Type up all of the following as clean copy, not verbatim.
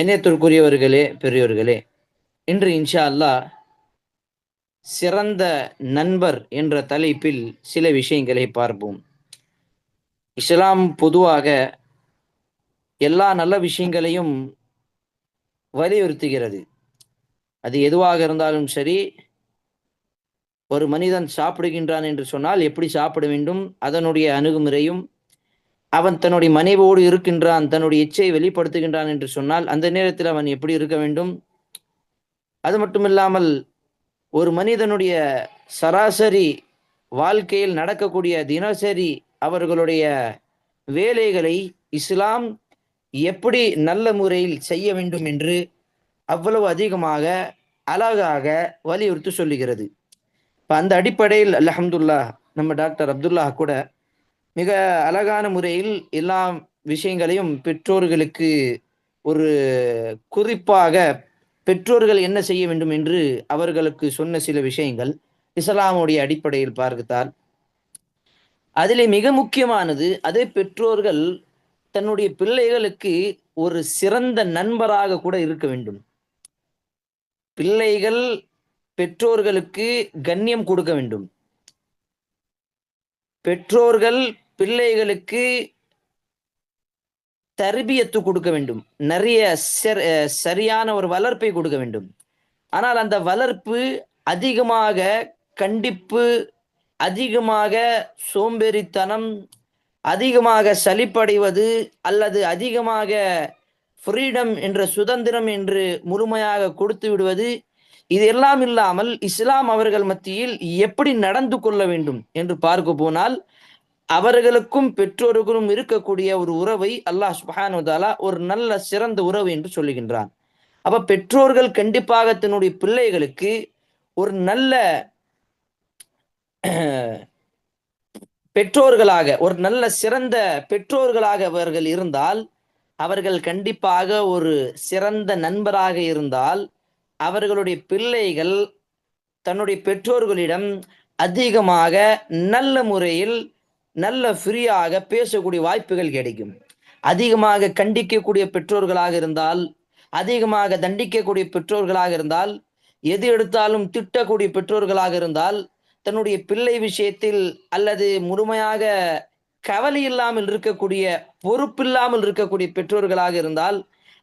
எண்ணத்திற்குரியவர்களே, பெரியோர்களே, இன்று இன்ஷா அல்லாஹ் சிறந்த நண்பர் என்ற தலைப்பில் சில விஷயங்களை பார்ப்போம். இஸ்லாம் பொதுவாக எல்லா நல்ல விஷயங்களையும் வலியுறுத்துகிறது. அது எதுவாக இருந்தாலும் சரி, ஒரு மனிதன் சாப்பிடுகின்றான் என்று சொன்னால் எப்படி சாப்பிட வேண்டும், அதனுடைய அணுகுமுறையும், அவன் தன்னுடைய மனைவியோடு இருக்கின்றான், தன்னுடைய இச்சையை வெளிப்படுத்துகின்றான் என்று சொன்னால் அந்த நேரத்தில் அவன் எப்படி இருக்க வேண்டும், அது மட்டுமில்லாமல் ஒரு மனிதனுடைய சராசரி வாழ்க்கையில் நடக்கக்கூடிய தினசரி அவர்களுடைய வேலைகளை இஸ்லாம் எப்படி நல்ல முறையில் செய்ய வேண்டும் என்று அவ்வளவு அதிகமாக அழகாக வலியுறுத்தி சொல்லுகிறது. இப்போ அந்த அடிப்படையில் அல்ஹம்துலில்லாஹ் நம்ம டாக்டர் அப்துல்லா கூட மிக அழகான முறையில் எல்லா விஷயங்களையும் பெற்றோர்களுக்கு ஒரு குறிப்பாக பெற்றோர்கள் என்ன செய்ய வேண்டும் என்று அவர்களுக்கு சொன்ன சில விஷயங்கள் இஸ்லாமுடைய அடிப்படையில் பார்த்தால் அதிலே மிக முக்கியமானது, அதே பெற்றோர்கள் தன்னுடைய பிள்ளைகளுக்கு ஒரு சிறந்த நண்பராக கூட இருக்க வேண்டும். பிள்ளைகள் பெற்றோர்களுக்கு கண்ணியம் கொடுக்க வேண்டும். பெற்றோர்கள் பிள்ளைகளுக்கு தர்பியத்து கொடுக்க வேண்டும். நிறைய சரியான ஒரு வளர்ப்பை கொடுக்க வேண்டும். ஆனால் அந்த வளர்ப்பு அதிகமாக கண்டிப்பு, அதிகமாக சோம்பேறித்தனம், அதிகமாக சலிப்படைவது அல்லது அதிகமாக ஃப்ரீடம் என்ற சுதந்திரம் என்று முழுமையாக கொடுத்து விடுவது, இது எல்லாம் இல்லாமல் இஸ்லாம் அவர்கள் மத்தியில் எப்படி நடந்து கொள்ள வேண்டும் என்று பார்க்க போனால், அவர்களுக்கும் பெற்றோர்களும் இருக்கக்கூடிய ஒரு உறவை அல்லாஹ் சுப்ஹானஹு வ தஆலா ஒரு நல்ல சிறந்த உறவு என்று சொல்லுகின்றான். அப்ப பெற்றோர்கள் கண்டிப்பாக தன்னுடைய பிள்ளைகளுக்கு ஒரு நல்ல பெற்றோர்களாக, ஒரு நல்ல சிறந்த பெற்றோர்களாக அவர்கள் இருந்தால், அவர்கள் கண்டிப்பாக ஒரு சிறந்த நண்பராக இருந்தால், அவர்களுடைய பிள்ளைகள் தன்னுடைய பெற்றோர்களிடம் அதிகமாக நல்ல முறையில் நல்ல ஃப்ரீயாக பேசக்கூடிய வாய்ப்புகள் கிடைக்கும். அதிகமாக கண்டிக்கக்கூடிய பெற்றோர்களாக இருந்தால், அதிகமாக தண்டிக்கக்கூடிய பெற்றோர்களாக இருந்தால், எது எடுத்தாலும் திட்டக்கூடிய பெற்றோர்களாக இருந்தால், தன்னுடைய பிள்ளை விஷயத்தில் அல்லது முழுமையாக கவலை இல்லாமல் இருக்கக்கூடிய, பொறுப்பில்லாமல் இருக்கக்கூடிய பெற்றோர்களாக இருந்தால்,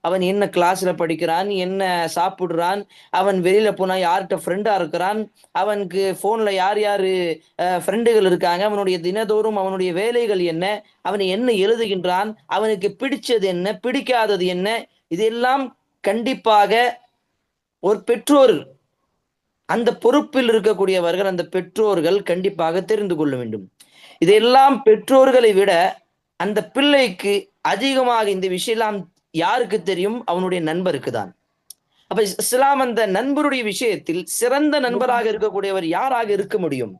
அவன் என்ன கிளாஸ்ல படிக்கிறான், என்ன சாப்பிடுறான், அவன் வெளியில போனா யார்கிட்ட ஃப்ரெண்டா இருக்கிறான், அவனுக்கு போன்ல யார் யாரு ஃப்ரெண்டுகள் இருக்காங்க, அவனுடைய தினதோறும் அவனுடைய வேலைகள் என்ன, அவன் என்ன எழுதுகின்றான், அவனுக்கு பிடிச்சது என்ன, பிடிக்காதது என்ன, இதெல்லாம் கண்டிப்பாக ஒரு பெற்றோர், அந்த பொறுப்பில் இருக்கக்கூடியவர்கள், அந்த பெற்றோர்கள் கண்டிப்பாக தெரிந்து கொள்ள வேண்டும். இதெல்லாம் பெற்றோர்களை விட அந்த பிள்ளைக்கு அதிகமாக இந்த விஷயம் யாருக்கு தெரியும்? அவனுடைய நண்பருக்கு தான். அப்ப இஸ்லாம் அந்த நண்பருடைய விஷயத்தில் சிறந்த நண்பராக இருக்கக்கூடியவர் யாராக இருக்க முடியும்?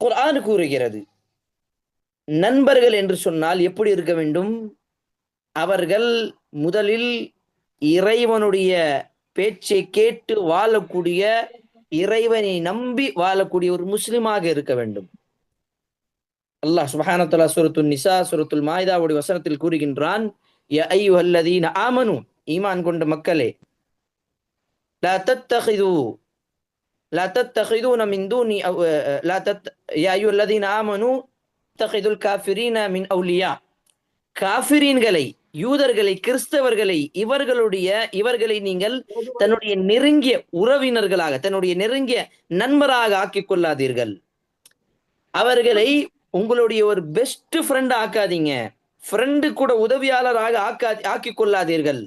குர்ஆன் கூறுகிறது, நண்பர்கள் என்று சொன்னால் எப்படி இருக்க வேண்டும்? அவர்கள் முதலில் இறைவனுடைய பேச்சை கேட்டு வாழக்கூடிய, இறைவனை நம்பி வாழக்கூடிய ஒரு முஸ்லிமாக இருக்க வேண்டும். அல்லாஹ் சுப்ஹானஹு வ தஆலா சூரத்துன் நிசா, சூரத்துல் மாயிதாவுடைய வசனத்தில் கூறுகின்றான், யா அய்யுஹல்லதீன ஆமனு, ஈமான் கொண்ட மக்களே, லா தத்தகிது லா தத்தகிதுன மின் தூனி லா தத் யா அய்யுஹல்லதீன ஆமனு தத்தகிதுல் காஃபிரீன மின் அவுலியா, காஃபிரீன்களை, யூதர்களை, கிறிஸ்தவர்களை, இவர்களை நீங்கள் தன்னுடைய நெருங்கிய உறவினர்களாக, தன்னுடைய நெருங்கிய நண்பராக ஆக்கிக் கொள்ளாதீர்கள். அவர்களை உங்களுடைய ஒரு பெஸ்ட் ஃப்ரெண்ட் ஆக்காதீங்க. ஃப்ரெண்டு கூட உதவியாளராக ஆக்கிக் கொள்ளாதீர்கள்.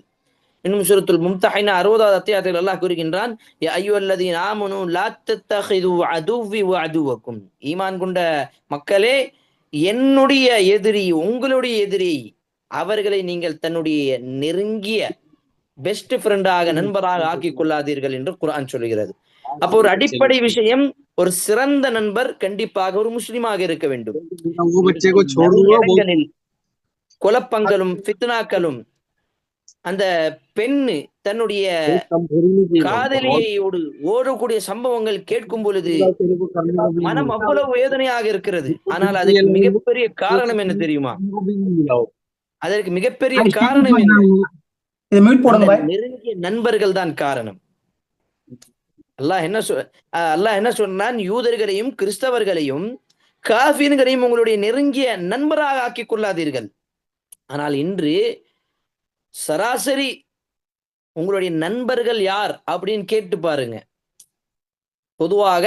இன்னும் சூரத்துல் மும்தஹினா 60வது அத்தியாயத்தில் அல்லாஹ் கூறுகின்றான், யா அய்யுஹல்லதீன ஆமனு லா தத்தகிது அதுவி வ அதுவக்கும், ஈமான் கொண்ட மக்களே, என்னுடைய எதிரி, உங்களுடைய எதிரி, அவர்களை நீங்கள் தன்னுடைய நெருங்கிய பெஸ்ட் ஃப்ரெண்டாக, நண்பராக ஆக்கிக் கொள்ளாதீர்கள் என்று குர்ஆன் சொல்கிறது. அப்போ ஒரு அடிப்படை விஷயம், ஒரு சிறந்த நண்பர் கண்டிப்பாக ஒரு முஸ்லிமாக இருக்க வேண்டும். இடங்களில் குழப்பங்களும் ஃபித்னாக்களும், அந்த பெண்ணு தன்னுடைய காதலியோடு ஓடக்கூடிய சம்பவங்கள் கேட்கும் பொழுது மனம் அவ்வளவு வேதனையாக இருக்கிறது. ஆனால் அதுக்கு மிகப்பெரிய காரணம் என்ன தெரியுமா? அதற்கு மிகப்பெரிய காரணம் என்ன? இது மியூட் போடுங்க அந்த பாய். நெருங்கிய நண்பர்கள் தான் காரணம். அல்லாஹ் என்ன சொன்னான்? யூதர்களையும் கிறிஸ்தவர்களையும் காஃபிர்களையும் உங்களுடைய நெருங்கிய நண்பராக ஆக்கிக் கொள்ளாதீர்கள். ஆனால் இன்று சராசரி உங்களுடைய நண்பர்கள் யார் அப்படின்னு கேட்டு பாருங்க. பொதுவாக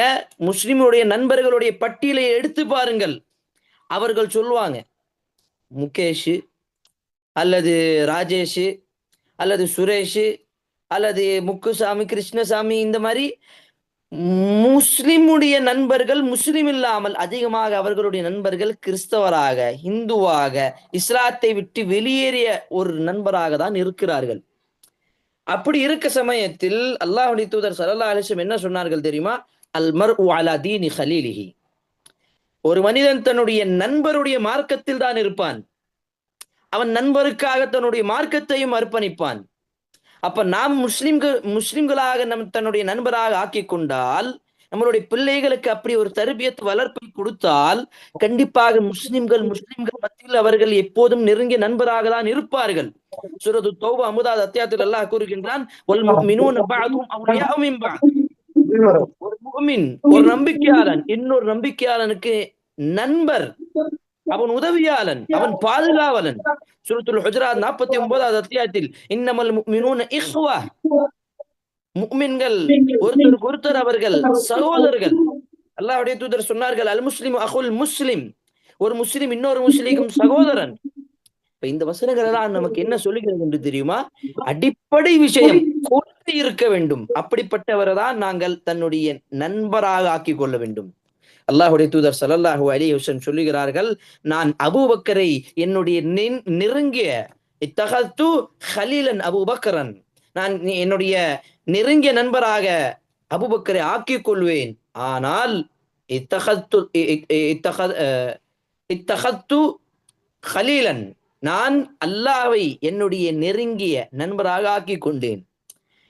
முஸ்லிமுடைய நண்பர்களுடைய பட்டியலை எடுத்து பாருங்கள். அவர்கள் சொல்லுவாங்க, முகேஷ் அல்லது ராஜேஷ் அல்லது சுரேஷ் அல்லது முக்குசாமி, கிருஷ்ணசாமி, இந்த மாதிரி முஸ்லிமுடைய நண்பர்கள் முஸ்லிம் இல்லாமல் அதிகமாக அவர்களுடைய நண்பர்கள் கிறிஸ்தவராக, இந்துவாக, இஸ்லாத்தை விட்டு வெளியேறிய ஒரு நண்பராக தான் இருக்கிறார்கள். அப்படி இருக்க சமயத்தில் அல்லாஹ்வுடைய தூதர் ஸல்லல்லாஹு அலைஹி வஸல்லம் என்ன சொன்னார்கள் தெரியுமா? அல் மர்உ அலா தீனி கலீலிஹி. ஒரு மனிதன் தன்னுடைய நண்பருடைய மார்க்கத்தில் தான் இருப்பான். அவன் நண்பருக்காக தன்னுடைய மார்க்கத்தையும் அர்ப்பணிப்பான். அப்ப நாம் முஸ்லிம்களாக தன்னுடைய நண்பராக ஆக்கிக் கொண்டால், நம்மளுடைய பிள்ளைகளுக்கு அப்படி ஒரு தர்பியத் வளர்ப்பை கொடுத்தால், கண்டிப்பாக முஸ்லிம்கள் மத்தியில் அவர்கள் எப்போதும் நெருங்கிய நண்பராக தான் இருப்பார்கள். சூரத்து தௌபா 50வது அத்தியாயத்தில் அல்லாஹ் கூறுகின்றான், வல் முஃமினூன பஅதுஹும் அவ்லியாஉ மின் பஅத். ஒரு முஃமின், ஒரு நம்பிக்கையாளன் இன்னொரு நம்பிக்கையாளனுக்கு நண்பர், அவன் உதவியாளன், அவன் பாதுகாவலன். சூரத்துல் ஹுஜராத் 49வது அத்தியாயத்தில் இன்னமல் முஃமினூன இஹ்வா, முஃமின்கள் ஒருத்தருக்கு ஒருத்தர் அவர்கள் சகோதரர்கள். அல்லாஹ்வுடைய தூதர் சொன்னார்கள், அல் முஸ்லிம் அகுல் முஸ்லிம், ஒரு முஸ்லிம் இன்னொரு முஸ்லிமுக்கும் சகோதரன். இப்ப இந்த வசனங்கள் எல்லாம் நமக்கு என்ன சொல்லுகிறது என்று தெரியுமா? அடிப்படை விஷயம் கொள்கை இருக்க வேண்டும். அப்படிப்பட்டவரை தான் நாங்கள் தன்னுடைய நண்பராக ஆக்கிக் கொள்ள வேண்டும். அல்லாஹ்வுடைய தூதர் ஸல்லல்லாஹு அலைஹி வஸல்லம் சொல்லுகிறார்கள், நான் அபூபக்கரை என்னுடைய நெருங்கிய இத்தகத்து ஹலீலன் அபூபக்கரன், நான் என்னுடைய நெருங்கிய நண்பராக அபூபக்கரை ஆக்கிக் கொள்வேன். ஆனால் இத்தகத்து ஹலீலன், நான் அல்லாஹ்வை என்னுடைய நெருங்கிய நண்பராக ஆக்கிக் கொண்டேன்.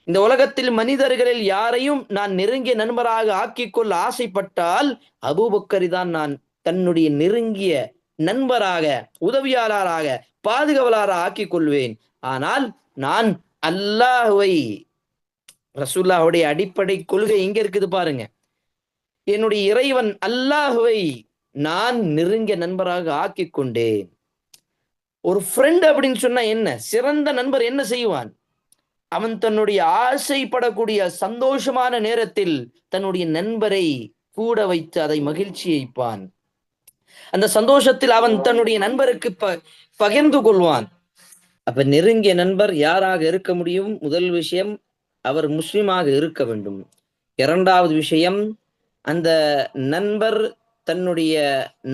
இந்த உலகத்தில் மனிதர்களில் யாரையும் நான் நெருங்கிய நண்பராக ஆக்கிக் கொள்ள ஆசைப்பட்டால் அபூபக்கரை தான் நான் தன்னுடைய நெருங்கிய நண்பராக, உதவியாளராக, பாதுகாவலராக ஆக்கிக் கொள்வேன். ஆனால் நான் அல்லாஹ்வை, ரசூலுல்லாஹ்வுடைய அடிப்படை கொள்கை எங்க இருக்குது பாருங்க. என்னுடைய இறைவன் அல்லாஹ்வை நான் நெருங்கிய நண்பராக ஆக்கிக் கொண்டேன். ஒரு ஃப்ரெண்ட் அப்படின்னு சொன்னா என்ன? சிறந்த நண்பர் என்ன செய்வான்? அவன் தன்னுடைய ஆசைப்படக்கூடிய சந்தோஷமான நேரத்தில் தன்னுடைய நண்பரை கூட வைத்து அதை மகிழ்ச்சியைப்பான். அந்த சந்தோஷத்தில் அவன் தன்னுடைய நண்பருக்கு பகிர்ந்து கொள்வான். அப்ப நெருங்கிய நண்பர் யாராக இருக்க முடியும்? முதல் விஷயம், அவர் முஸ்லிமாக இருக்க வேண்டும். இரண்டாவது விஷயம், அந்த நண்பர் தன்னுடைய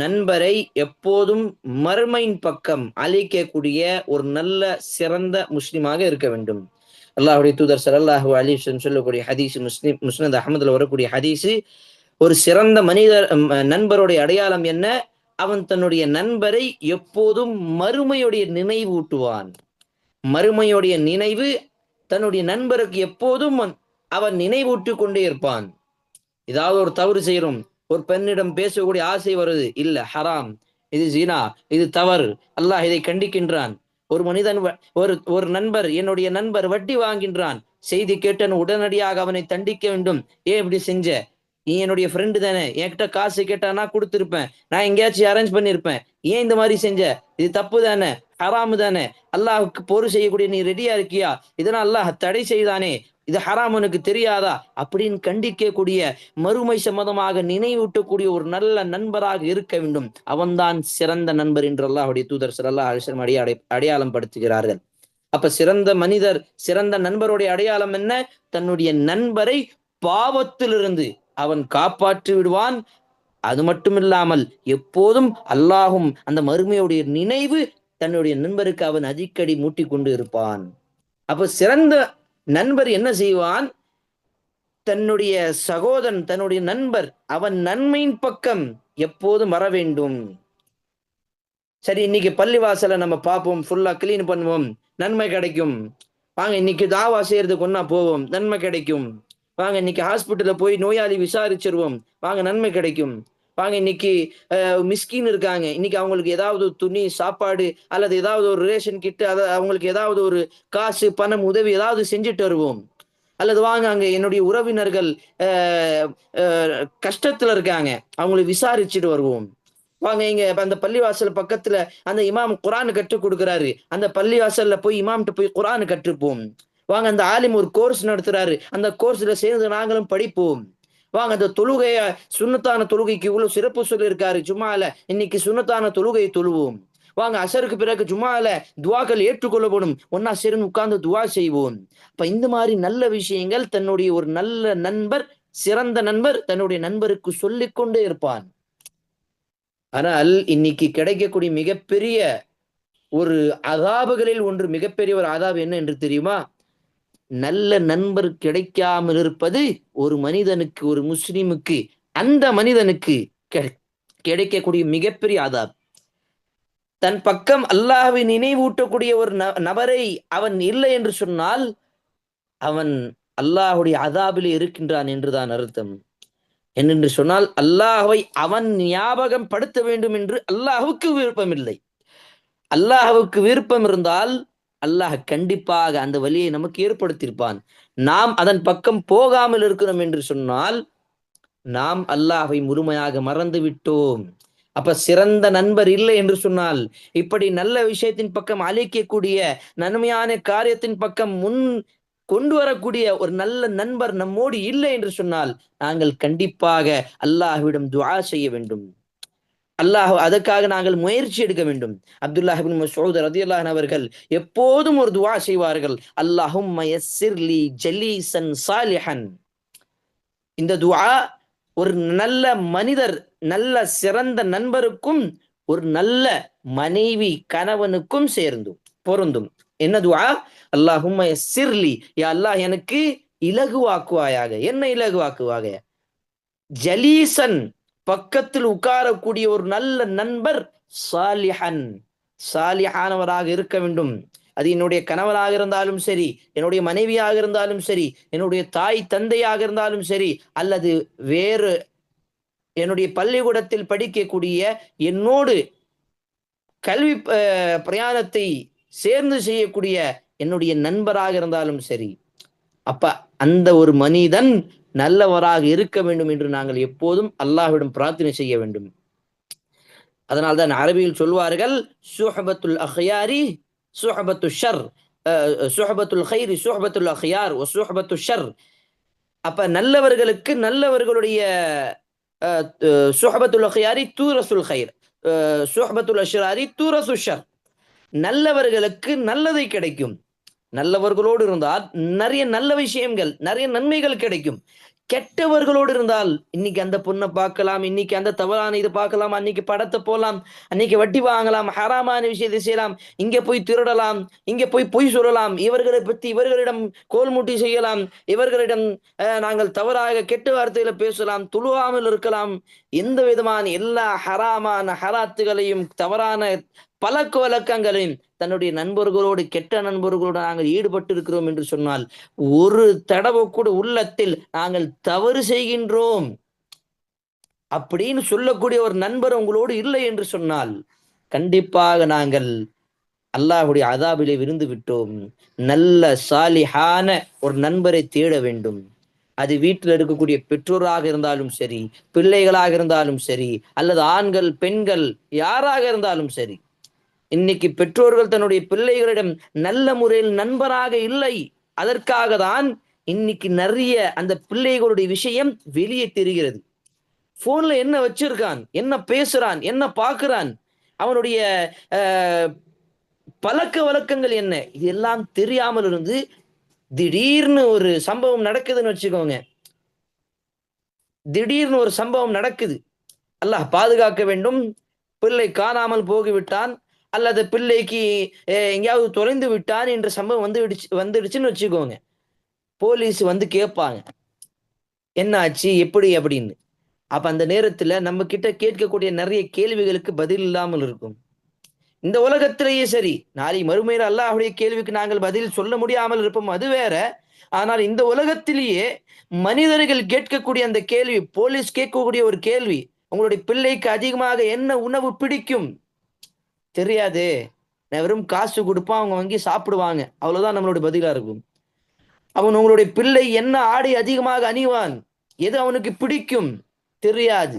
நண்பரை எப்போதும் மறுமையின் பக்கம் அழைக்கக்கூடிய ஒரு நல்ல சிறந்த முஸ்லிமாக இருக்க வேண்டும். அல்லாஹ்வுடைய தூதர் ஸல்லல்லாஹு அலைஹி வஸல்லம் சொல்லக்கூடிய ஹதீஸ், முஸ்னத் அஹ்மதுல வரக்கூடிய ஹதீஸ், ஒரு சிறந்த மனிதர் நண்பருடைய அடையாளம் என்ன? அவன் தன்னுடைய நண்பரை எப்போதும் மறுமையுடைய நினைவூட்டுவான். மறுமையுடைய நினைவு தன்னுடைய நண்பருக்கு எப்போதும் அவன் நினைவூட்டி கொண்டே இருப்பான். ஏதாவது ஒரு தவறு செய்யறோம், ஒரு பெண்ணிடம் பேசக்கூடிய ஆசை வருது, இல்ல ஹராம், இது ஜினா, இது தவறு, அல்லாஹ் இதை கண்டிக்கின்றான். ஒரு மனிதன், ஒரு நண்பர், என்னுடைய நண்பர் வட்டி வாங்கின்றான், செய்தி கேட்டன் உடனடியாக அவனை தண்டிக்க வேண்டும். ஏன் இப்படி செஞ்ச? நீ என்னுடைய ஃப்ரெண்டு தானே, என்கிட்ட காசு கேட்டானா கொடுத்துருப்பேன், நான் எங்கேயாச்சும் அரேஞ்ச் பண்ணிருப்பேன், ஏன் இந்த மாதிரி செஞ்ச? இது தப்பு தானே, ஹராமு தானே, அல்லாஹுக்கு போர் செய்யக்கூடிய நீ ரெடியா இருக்கியா? இதனால் அல்லாஹ் தடை செய்தானே, இது ஹராம் உனக்கு தெரியாதா? அப்படின்னு கண்டிக்கக்கூடிய, மறுமை சம்பந்தமாக நினைவூட்டக்கூடிய ஒரு நல்ல நண்பராக இருக்க வேண்டும். அவன்தான் சிறந்த நண்பர் என்று அல்லாஹ்வுடைய தூதர் ஸல்லல்லாஹு அலைஹி வஸல்லம் அடையாளம் படுத்துகிறார்கள். அப்ப சிறந்த மனிதர், சிறந்த நண்பருடைய அடையாளம் என்ன? தன்னுடைய நண்பரை பாவத்திலிருந்து அவன் காப்பாற்றி விடுவான். அது மட்டுமில்லாமல் எப்போதும் அல்லாஹும் அந்த மறுமையுடைய நினைவு தன்னுடைய நண்பருக்கு அவன் அடிக்கடி மூட்டிக்கொண்டு இருப்பான். அப்ப சிறந்த நண்பர் என்ன செய்வான்? தன்னுடைய சகோதரன், தன்னுடைய நண்பர், அவன் நன்மையின் பக்கம் எப்போதும் வர வேண்டும். சரி, இன்னைக்கு பள்ளிவாசலை நம்ம பார்ப்போம், ஃபுல்லா கிளீன் பண்ணுவோம், நன்மை கிடைக்கும். வாங்க இன்னைக்கு தாவா செய்யறதுக்கு ஒன்னா போவோம், நன்மை கிடைக்கும். வாங்க இன்னைக்கு ஹாஸ்பிட்டல்ல போய் நோயாளி விசாரிச்சிருவோம், வாங்க நன்மை கிடைக்கும். வாங்க இன்னைக்கு மிஸ்கின் இருக்காங்க, இன்னைக்கு அவங்களுக்கு ஏதாவது துணி, சாப்பாடு அல்லது ஏதாவது ஒரு ரேஷன் கிட், அவங்களுக்கு ஏதாவது ஒரு காசு, பணம் உதவி ஏதாவது செஞ்சுட்டு வருவோம். அல்லது வாங்க அங்க என்னுடைய உறவினர்கள் அஹ், கஷ்டத்துல இருக்காங்க, அவங்களை விசாரிச்சுட்டு வருவோம். வாங்க இங்க அந்த பள்ளிவாசல் பக்கத்துல அந்த இமாம் குர்ஆன் கற்றுக் கொடுக்கிறாரு, அந்த பள்ளிவாசல்ல போய் இமாம்கிட்ட போய் குர்ஆன் கற்றுப்போம். வாங்க அந்த ஆலிம் ஒரு கோர்ஸ் நடத்துறாரு, அந்த கோர்ஸ்ல சேர்ந்து நாங்களும் படிப்போம். வாங்க அந்த தொழுகைய, சுன்னத்தான தொழுகைக்கு இவ்வளவு சிறப்பு சொல்லியிருக்காரு ஜும்மால, இன்னைக்கு சுன்னத்தான தொழுகையை தொழுவோம். வாங்க அசருக்கு பிறகு ஜும்மால துவாக்கள் ஏற்றுக்கொள்ளப்படும், ஒன்னா சேர்ந்து உட்கார்ந்து துவா செய்வோம். அப்ப இந்த மாதிரி நல்ல விஷயங்கள் தன்னுடைய ஒரு நல்ல நண்பர், சிறந்த நண்பர் தன்னுடைய நண்பருக்கு சொல்லிக் கொண்டே இருப்பான். ஆனால் இன்னைக்கு கிடைக்கக்கூடிய மிகப்பெரிய ஒரு அதாபுகளில் ஒன்று, மிகப்பெரிய ஒரு அதாபு என்ன என்று தெரியுமா? நல்ல நண்பர் கிடைக்காமல் இருப்பது ஒரு மனிதனுக்கு, ஒரு முஸ்லிமுக்கு, அந்த மனிதனுக்கு கிடைக்கக்கூடிய மிகப்பெரிய அதாப். தன் பக்கம் அல்லாஹ்வை நினைவூட்டக்கூடிய ஒரு நபரை அவன் இல்லை என்று சொன்னால் அவன் அல்லாஹுடைய அதாபிலே இருக்கின்றான் என்றுதான் அர்த்தம். என்னென்று சொன்னால் அல்லாஹ்வை அவன் ஞாபகம் படுத்த வேண்டும் என்று அல்லாஹ்வுக்கு விருப்பமில்லை. அல்லாஹ்வுக்கு விருப்பம் இருந்தால் அல்லாஹ் கண்டிப்பாக அந்த வழியை நமக்கு ஏற்படுத்தியிருப்பான். நாம் அதன் பக்கம் போகாமல் இருக்கிறோம் என்று சொன்னால் நாம் அல்லாஹ்வை முழுமையாக மறந்து விட்டோம். அப்ப சிறந்த நண்பர் இல்லை என்று சொன்னால், இப்படி நல்ல விஷயத்தின் பக்கம் அழைக்கக்கூடிய, நன்மையான காரியத்தின் பக்கம் முன் கொண்டு வரக்கூடிய ஒரு நல்ல நண்பர் நம்மோடு இல்லை என்று சொன்னால், நாங்கள் கண்டிப்பாக அல்லாஹ்விடம் துஆ செய்ய வேண்டும். அல்லாஹ் அதற்காக நாங்கள் முயற்சி எடுக்க வேண்டும். அப்துல்லாஹ் இப்னு மஸ்ஊத் ரலியல்லாஹு அன்ஹு அவர்கள் எப்போதும் ஒரு துஆ செய்வார்கள். அல்லாஹும்ம யஸ்ஸிர் லி ஜலீஸன் சாலிஹன். இந்த துஆ ஒரு நல்ல மனிதர், நல்ல சிறந்த நண்பருக்கும் ஒரு நல்ல மனைவி கணவனுக்கும் பொருந்தும். என்ன துஆ? அல்லாஹும்ம யஸ்ஸிர் லி, யா அல்லாஹ் எனக்கு இலகுவாக்குவாயாக. என்ன இலகுவாக்குவாக? ஜலீசன், பக்கத்தில் உட்காரக்கூடிய ஒரு நல்ல நண்பர், சாலிஹன், சாலிஹானவராக இருக்க வேண்டும். அது என்னுடைய கணவராக இருந்தாலும் சரி, என்னுடைய மனைவியாக இருந்தாலும் சரி, என்னுடைய தாய் தந்தையாக இருந்தாலும் சரி, அல்லது வேறு என்னுடைய பள்ளிக்கூடத்தில் படிக்கக்கூடிய, என்னோடு கல்வி பிரயாணத்தை சேர்ந்து செய்யக்கூடிய என்னுடைய நண்பராக இருந்தாலும் சரி. அப்ப அந்த ஒரு மனிதன் நல்லவராக இருக்க வேண்டும் என்று நாங்கள் எப்போதும் அல்லாஹ்விடம் பிரார்த்தனை செய்ய வேண்டும். அதனால்தான் அரபியில் சொல்வார்கள், சுஹபத்துல் அஹ்யாரி சுஹபத்து ஷர், சுஹபத்துல் கைரி சுஹபத்துல் அஹ்யார் வ சுஹபத்து ஷர். அப்ப நல்லவர்களுக்கு நல்லவர்களுடைய சுஹபத்துல் அஹ்யாரி தூரசுல் கைர், சுஹபத்துல் அஷ்ராரி தூரசு ஷர். நல்லவர்களுக்கு நல்லதை கிடைக்கும். நல்லவர்களோடு இருந்தால் நிறைய நல்ல விஷயங்கள், நிறைய நன்மைகள் கிடைக்கும். கெட்டவர்களோடு இருந்தால் இன்னைக்கு அந்த பொண்ணை பார்க்கலாம், இன்னைக்கு அந்த தவறான இது பார்க்கலாம், அன்னைக்கு படத்தை போலாம், அன்னைக்கு வட்டி வாங்கலாம், ஹராமான விஷயத்தை செய்யலாம், இங்க போய் திருடலாம், இங்க போய் பொய் சொல்லலாம், இவர்களை பற்றி இவர்களிடம் கோல்முட்டி செய்யலாம், இவர்களிடம் நாங்கள் தவறாக கெட்ட வார்த்தையில பேசலாம், துழுவாமல் இருக்கலாம். எந்த விதமான எல்லா ஹராமான ஹராத்துகளையும், தவறான பழக்க வழக்கங்களையும் தன்னுடைய நண்பர்களோடு, கெட்ட நண்பர்களோடு நாங்கள் ஈடுபட்டு இருக்கிறோம் என்று சொன்னால், ஒரு தடவை கூட உள்ளத்தில் நாங்கள் தவறு செய்கின்றோம் அப்படின்னு சொல்லக்கூடிய ஒரு நண்பர் உங்களோடு இல்லை என்று சொன்னால், கண்டிப்பாக நாங்கள் அல்லாஹ்வுடைய அதாபிலே விருந்து விட்டோம். நல்ல சாலிஹான ஒரு நண்பரை தேட வேண்டும். அது வீட்டில் இருக்கக்கூடிய பெற்றோராக இருந்தாலும் சரி, பிள்ளைகளாக இருந்தாலும் சரி, அல்லது ஆண்கள் பெண்கள் யாராக இருந்தாலும் சரி. இன்னைக்கு பெற்றோர்கள் தன்னுடைய பிள்ளைகளிடம் நல்ல முறையில் நண்பராக இல்லை. அதற்காக தான் இன்னைக்கு நிறைய அந்த பிள்ளைகளுடைய விஷயம் வெளியே தெரிகிறது. போன்ல என்ன வச்சிருக்கான், என்ன பேசுறான், என்ன பார்க்கிறான், அவனுடைய பழக்க வழக்கங்கள் என்ன, இதெல்லாம் தெரியாமல் இருந்து திடீர்னு ஒரு சம்பவம் நடக்குதுன்னு வச்சுக்கோங்க. திடீர்னு ஒரு சம்பவம் நடக்குது, அல்லாஹ் பாதுகாக்க வேண்டும். பிள்ளை காணாமல் போகிவிட்டான், அல்லது பிள்ளைக்கு எங்கேயாவது தொலைந்து விட்டான் என்ற சம்பவம் வந்துடுச்சுன்னு வச்சுக்கோங்க. போலீஸ் வந்து கேட்பாங்க, என்ன ஆச்சு, எப்படி அப்படின்னு. அப்ப அந்த நேரத்துல நம்ம கிட்ட கேட்கக்கூடிய நிறைய கேள்விகளுக்கு பதில் இல்லாமல் இருக்கும். இந்த உலகத்திலேயே சரி, நாளை மறுமையில் அல்லாஹ்வுடைய கேள்விக்கு நாங்கள் பதில் சொல்ல முடியாமல் இருப்போம், அது வேற. ஆனால் இந்த உலகத்திலேயே மனிதர்கள் கேட்கக்கூடிய அந்த கேள்வி, போலீஸ் கேட்கக்கூடிய ஒரு கேள்வி, உங்களுடைய பிள்ளைக்கு அதிகமாக என்ன உணவு பிடிக்கும்? தெரியாது. நான் வெறும் காசு குடுப்பான், அவங்க வாங்கி சாப்பிடுவாங்க. அவ்வளவுதான் நம்மளுடைய பதிலா இருக்கும். உங்களுடைய பிள்ளை என்ன ஆடை அதிகமாக அணிவான்? எது அவனுக்கு பிடிக்கும்? தெரியாது.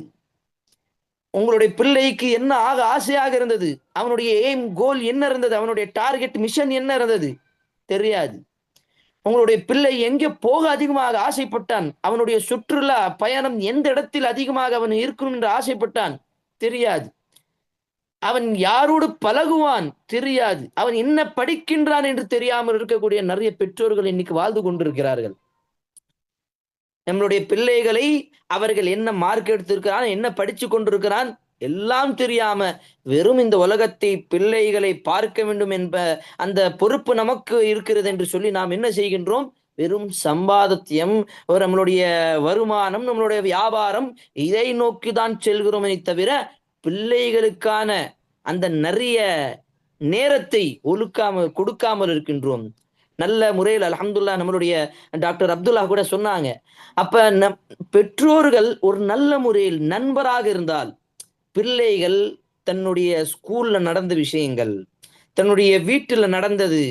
உங்களுடைய பிள்ளைக்கு என்ன ஆக ஆசையாக இருந்தது? அவனுடைய எய்ம், கோல் என்ன இருந்தது? அவனுடைய டார்கெட், மிஷன் என்ன இருந்தது? தெரியாது. உங்களுடைய பிள்ளை எங்கே போக அதிகமாக ஆசைப்பட்டான்? அவனுடைய சுற்றுலா பயணம் எந்த இடத்தில் அதிகமாக அவன் இருக்கணும் என்று ஆசைப்பட்டான்? தெரியாது. அவன் யாரோடு பழகுவான்? தெரியாது. அவன் என்ன படிக்கின்றான் என்று தெரியாமல் இருக்கக்கூடிய நிறைய பெற்றோர்கள் இன்னைக்கு வாழ்ந்து கொண்டிருக்கிறார்கள். நம்மளுடைய பிள்ளைகளை அவர்கள் என்ன மார்க் எடுத்திருக்கிறான், என்ன படிச்சு கொண்டிருக்கிறான் எல்லாம் தெரியாம வெறும் இந்த உலகத்தை பிள்ளைகளை பார்க்க வேண்டும் என்ப அந்த பொறுப்பு நமக்கு இருக்கிறது என்று சொல்லி நாம் என்ன செய்கின்றோம்? வெறும் சம்பாதத்தியம், ஒரு நம்மளுடைய வருமானம், நம்மளுடைய வியாபாரம் இதை நோக்கி தான் செல்கிறோமே தவிர பிள்ளைகளுக்கான அந்த நிறைய நேரத்தை கொடுக்காமல் இருக்கின்றோம். நல்ல முறையில் அல்ஹம்துலில்லாஹ் நம்மளுடைய டாக்டர் அப்துல்லா கூட சொன்னாங்க. அப்ப பெற்றோர்கள் ஒரு நல்ல முறையில் நண்பராக இருந்தால், பிள்ளைகள் தன்னுடைய ஸ்கூல்ல நடந்த விஷயங்கள், தன்னுடைய வீட்டுல நடந்தது,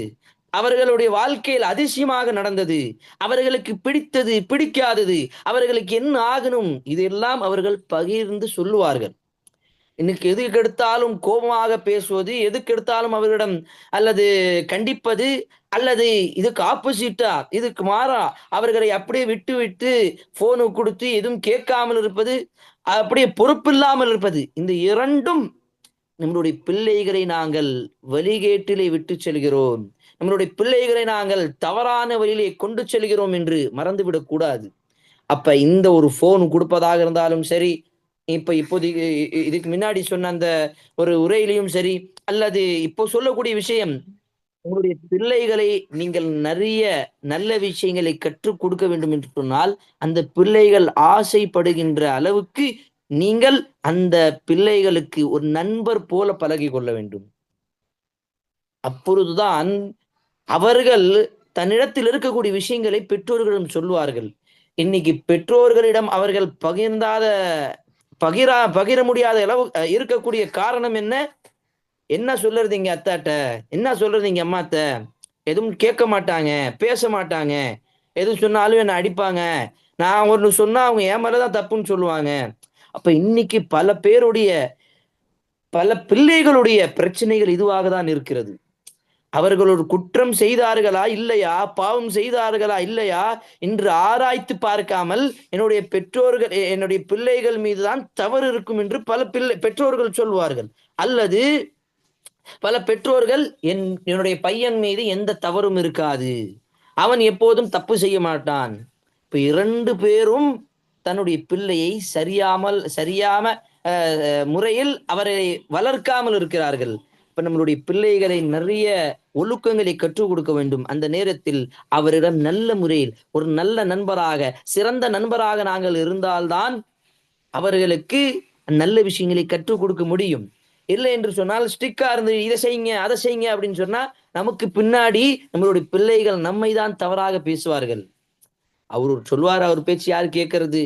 அவர்களுடைய வாழ்க்கையில் அதிசயமாக நடந்தது, அவர்களுக்கு பிடித்தது, பிடிக்காதது, அவர்களுக்கு என்ன ஆகணும், இதெல்லாம் அவர்கள் பகிர்ந்து சொல்லுவார்கள். இன்னைக்கு எதுக்கெடுத்தாலும் கோபமாக பேசுவது, எதுக்கெடுத்தாலும் அவர்களிடம் அல்லது கண்டிப்பது, அல்லது இதுக்கு ஆப்போசிட்டா, இதுக்கு மாறா அவர்களை அப்படியே விட்டு போனு கொடுத்து எதுவும் கேட்காமல் இருப்பது, அப்படியே பொறுப்பில்லாமல் இருப்பது. இந்த 2ம் நம்மளுடைய பிள்ளைகளை நாங்கள் வழிகேட்டிலே விட்டு செல்கிறோம். நம்மளுடைய பிள்ளைகளை நாங்கள் தவறான வழியிலே கொண்டு செல்கிறோம் என்று மறந்துவிடக் கூடாது. அப்ப இந்த ஒரு போன் கொடுப்பதாக இருந்தாலும் சரி, இப்போதைக்கு இதுக்கு முன்னாடி சொன்ன அந்த ஒரு உரையிலையும் சரி, அல்லது இப்போ சொல்லக்கூடிய விஷயம், உங்களுடைய பிள்ளைகளை நீங்கள் நிறைய நல்ல விஷயங்களை கற்றுக் கொடுக்க வேண்டும் என்று சொன்னால், அந்த பிள்ளைகள் ஆசைப்படுகின்ற அளவுக்கு நீங்கள் அந்த பிள்ளைகளுக்கு ஒரு நண்பர் போல பழகிக் கொள்ள வேண்டும். அப்பொழுதுதான் அவர்கள் தன்னிடத்தில் இருக்கக்கூடிய விஷயங்களை பெற்றோர்களிடம் சொல்வார்கள். இன்னைக்கு பெற்றோர்களிடம் அவர்கள் பகிர முடியாத அளவு இருக்கக்கூடிய காரணம் என்ன? என்ன சொல்றது எங்க அத்தாட்ட? என்ன சொல்றது எங்க அம்மாட்ட? எதுவும் கேட்க மாட்டாங்க, பேச மாட்டாங்க. எது சொன்னாலும் என்ன அடிப்பாங்க. நான் ஒண்ணு சொன்னா அவங்க என் மேல தான் தப்புன்னு சொல்லுவாங்க. அப்ப இன்னைக்கு பல பிள்ளைகளுடைய பிரச்சனைகள் இதுவாக தான் இருக்கிறது. அவர்கள் ஒரு குற்றம் செய்தார்களா? இல்லையா? பாவம் செய்தார்களா? இல்லையா? என்று ஆராய்த்து பார்க்காமல், என்னுடைய பிள்ளைகள் மீது தான் தவறு இருக்கும் என்று பல பெற்றோர்கள் சொல்வார்கள். அல்லது பல பெற்றோர்கள் என்னுடைய பையன் மீது எந்த தவறும் இருக்காது. அவன் எப்போதும் தப்பு செய்ய மாட்டான். இப்ப 2 பேரும் தன்னுடைய பிள்ளையை சரியான முறையில் அவரை வளர்க்காமல் இருக்கிறார்கள். இப்ப நம்மளுடைய பிள்ளைகளை நிறைய ஒழுக்கங்களை கற்றுக் கொடுக்க வேண்டும். அந்த நேரத்தில் அவரிடம் நல்ல முறையில் ஒரு நல்ல நண்பராக, சிறந்த நண்பராக நாங்கள் இருந்தால்தான் அவர்களுக்கு நல்ல விஷயங்களை கற்றுக் கொடுக்க முடியும். இல்லை என்று சொன்னால் ஸ்ட்ரிக்டா இருந்து இதை செய்யுங்க, அதை செய்யுங்க அப்படின்னு சொன்னா நமக்கு பின்னாடி நம்மளுடைய பிள்ளைகள் நம்மை தான் தவறாக பேசுவார்கள். அவரு சொல்லுவாரு, அவர் பேச்சு யாரு கேட்கறது?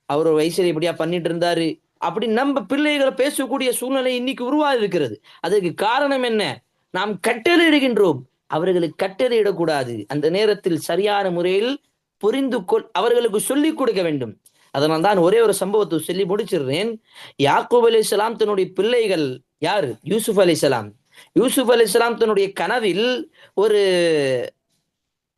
அவர் வயசுல இப்படியா பண்ணிட்டு இருந்தாரு. அப்படி நம்ம பிள்ளைகளை பேசக்கூடிய சூழ்நிலை இன்னைக்கு உருவாகி இருக்கிறது. அதற்கு காரணம் என்ன? நாம் கட்டளையிடுகின்றோம். அவர்களுக்கு கட்டளையிடக்கூடாது. அந்த நேரத்தில் சரியான முறையில் அவர்களுக்கு சொல்லிக் கொடுக்க வேண்டும். அதனால் தான் ஒரே ஒரு சம்பவத்தை சொல்லி முடிச்சிடுறேன். யாக்கூப் அலைஹிஸ்ஸலாம் தன்னுடைய பிள்ளைகள் யாரு? யூசுப் அலைஹிஸ்ஸலாம். யூசுப் அலைஹிஸ்ஸலாம் தன்னுடைய கனவில் ஒரு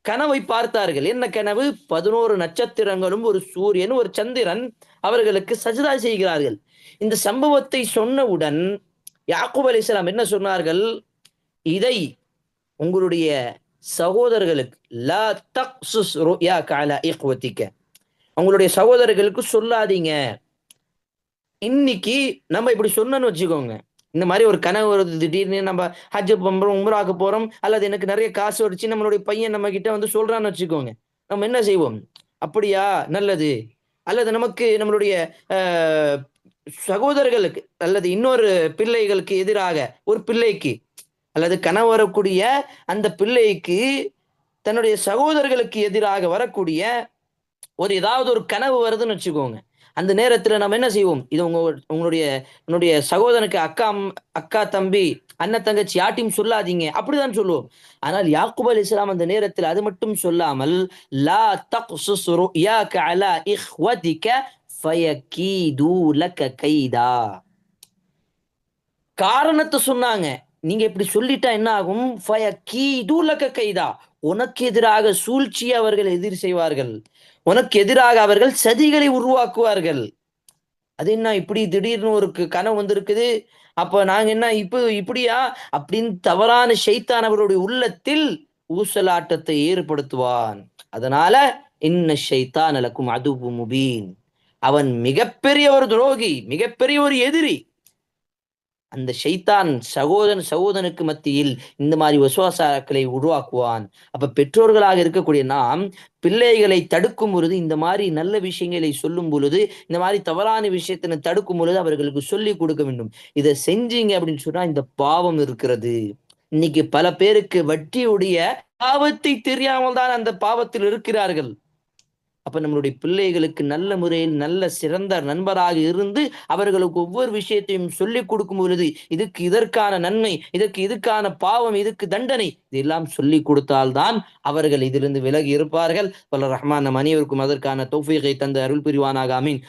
கனவை பார்த்தார்கள். என்ன கனவு? 11 நட்சத்திரங்களும், ஒரு சூரியன், ஒரு சந்திரன் அவர்களுக்கு சஜ்தா செய்கிறார்கள். இந்த சம்பவத்தை சொன்னவுடன் யாக்கூப் அலைஹிஸ்ஸலாம் என்ன சொன்னார்கள்? இதை உங்களுடைய சகோதரர்களுக்கு லா தக்சுஸ் ருயாக அலா இக்வதிக, உங்களுடைய சகோதரர்களுக்கு சொல்லாதீங்க. இன்னைக்கு நம்ம இப்படி சொன்னோன்னு வச்சுக்கோங்க, இந்த மாதிரி ஒரு கனவு வருது, திடீர்னு நம்ம ஹஜ் பண்றோம், உம்ராக்கு போறோம், அல்லது எனக்கு நிறைய காசு வச்சு நம்மளுடைய பையன் நம்ம கிட்ட வந்து சொல்றான்னு வச்சுக்கோங்க, நம்ம என்ன செய்வோம்? அப்படியா, நல்லது. அல்லது நமக்கு நம்மளுடைய சகோதரர்களுக்கு அல்லது இன்னொரு பிள்ளைகளுக்கு எதிராக ஒரு பிள்ளைக்கு அல்லது கனவு வரக்கூடிய அந்த பிள்ளைக்கு தன்னுடைய சகோதரர்களுக்கு எதிராக வரக்கூடிய ஏதாவது ஒரு கனவு வருதுன்னு வச்சுக்கோங்க, அந்த நேரத்துல நம்ம என்ன செய்வோம்? இது உங்களுடைய உன்னுடைய சகோதரனுக்கு அக்கா, தம்பி, அண்ணன், தங்கச்சி யார்ட்டயும் சொல்லாதீங்க. அப்படிதான் சொல்லுவோம். ஆனால் யாக்கூப் அலைஹிஸ்ஸலாம் அந்த நேரத்தில் அது மட்டும் சொல்லாமல், லா தக்சுஸ் ரு'யாக அலா இஹ்வதிக ஃபயகீது லக கைதா. காரணத்த சொன்னாங்க. நீங்க இப்படி சொல்லிட்டா என்ன ஆகும்? ஃபயகீது லக கைதா. உனக்கு எதிராக சூழ்ச்சியை அவர்கள் எதிர் செய்வார்கள். உனக்கு எதிராக அவர்கள் சதிகளை உருவாக்குவார்கள். அது என்ன இப்படி திடீர்னு ஒரு கனவு வந்திருக்குது. அப்ப நாங்க என்ன இப்படியா? அப்படின்னு தவறான ஷைத்தான் அவருடைய உள்ளத்தில் ஊசலாட்டத்தை ஏற்படுத்துவான். அதனால இன்ன ஷைத்தான் லக்கும் அதுவ்வும் முபீன். அவன் மிகப்பெரிய ஒரு துரோகி, மிகப்பெரிய ஒரு எதிரி. அந்த ஷைத்தான் சகோதரனுக்கு மத்தியில் இந்த மாதிரி வசுவாசாக்களை உருவாக்குவான். அப்ப பெற்றோர்களாக இருக்கக்கூடிய நாம் பிள்ளைகளை தடுக்கும் பொழுது, இந்த மாதிரி நல்ல விஷயங்களை சொல்லும் பொழுது, இந்த மாதிரி தவறான விஷயத்தினை தடுக்கும் பொழுது அவர்களுக்கு சொல்லிக் கொடுக்க வேண்டும். இத செஞ்சீங்க அப்படின்னு சொன்னா இந்த பாவம் இருக்கிறது. இன்னைக்கு பல பேருக்கு வட்டியுடைய பாவத்தை தெரியாமல் தான் அந்த பாவத்தில் இருக்கிறார்கள். அப்ப நம்மளுடைய பிள்ளைகளுக்கு நல்ல முறையில் நல்ல சிறந்த நண்பராக இருந்து அவர்களுக்கு ஒவ்வொரு விஷயத்தையும் சொல்லிக் கொடுக்கும் பொழுது இதற்கான நன்மை, இதுக்கான பாவம், இதுக்கு தண்டனை, இதெல்லாம் சொல்லிக் கொடுத்தால்தான் அவர்கள் இதிலிருந்து விலகி இருப்பார்கள். வல்ல ரஹ்மான் நம் அனைவருக்கும் அதற்கான தௌஃபீகை தந்து அருள் புரிவானாக. ஆமீன்.